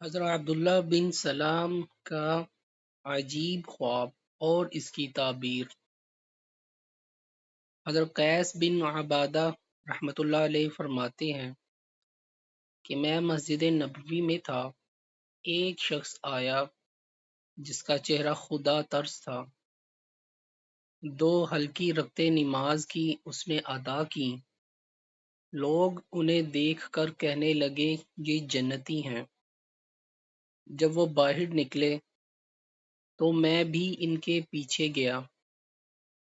حضرت عبداللہ بن سلام کا عجیب خواب اور اس کی تعبیر۔ حضرت قیس بن عبادہ رحمۃ اللہ علیہ فرماتے ہیں کہ میں مسجد نبوی میں تھا، ایک شخص آیا جس کا چہرہ خدا ترس تھا۔ دو ہلکی رکعتیں نماز کی اس نے ادا کی۔ لوگ انہیں دیکھ کر کہنے لگے یہ جنتی ہیں۔ جب وہ باہر نکلے تو میں بھی ان کے پیچھے گیا،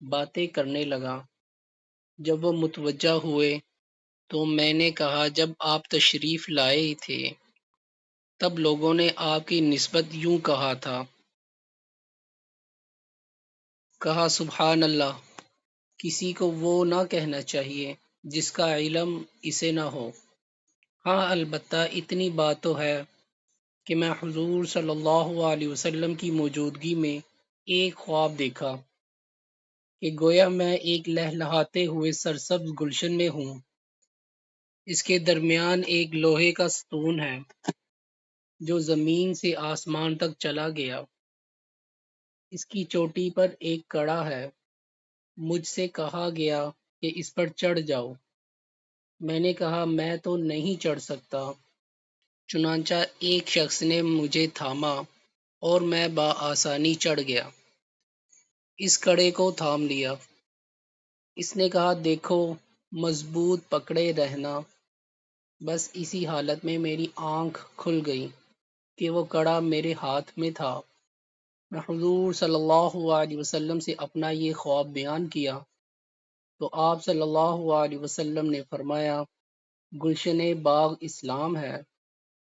باتیں کرنے لگا۔ جب وہ متوجہ ہوئے تو میں نے کہا جب آپ تشریف لائے تھے تب لوگوں نے آپ کی نسبت یوں کہا تھا۔ کہا سبحان اللہ، کسی کو وہ نہ کہنا چاہیے جس کا علم اسے نہ ہو۔ ہاں البتہ اتنی بات تو ہے کہ میں حضور صلی اللہ علیہ وسلم کی موجودگی میں ایک خواب دیکھا کہ گویا میں ایک لہلہاتے ہوئے سرسبز گلشن میں ہوں۔ اس کے درمیان ایک لوہے کا ستون ہے جو زمین سے آسمان تک چلا گیا۔ اس کی چوٹی پر ایک کڑا ہے۔ مجھ سے کہا گیا کہ اس پر چڑھ جاؤ۔ میں نے کہا میں تو نہیں چڑھ سکتا۔ چنانچہ ایک شخص نے مجھے تھاما اور میں بآسانی چڑھ گیا۔ اس کڑے کو تھام لیا۔ اس نے کہا دیکھو مضبوط پکڑے رہنا۔ بس اسی حالت میں میری آنکھ کھل گئی کہ وہ کڑا میرے ہاتھ میں تھا۔ میں حضور صلی اللہ علیہ وسلم سے اپنا یہ خواب بیان کیا تو آپ صلی اللہ علیہ وسلم نے فرمایا گلشن باغ اسلام ہے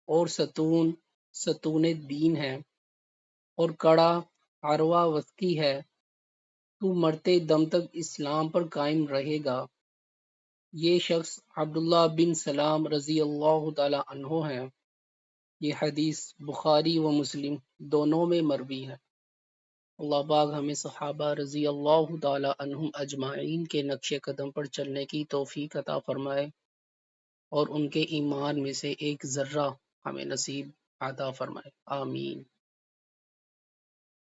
اور ستون ستون دین ہے اور کڑا عروہ وثقی ہے، تو مرتے دم تک اسلام پر قائم رہے گا۔ یہ شخص عبداللہ بن سلام رضی اللہ تعالی عنہ ہیں۔ یہ حدیث بخاری و مسلم دونوں میں مروی ہے۔ اللہ پاک ہمیں صحابہ رضی اللہ تعالی عنہم اجمعین کے نقش قدم پر چلنے کی توفیق عطا فرمائے اور ان کے ایمان میں سے ایک ذرہ ہمیں نصیب عطا فرمائے، آمین۔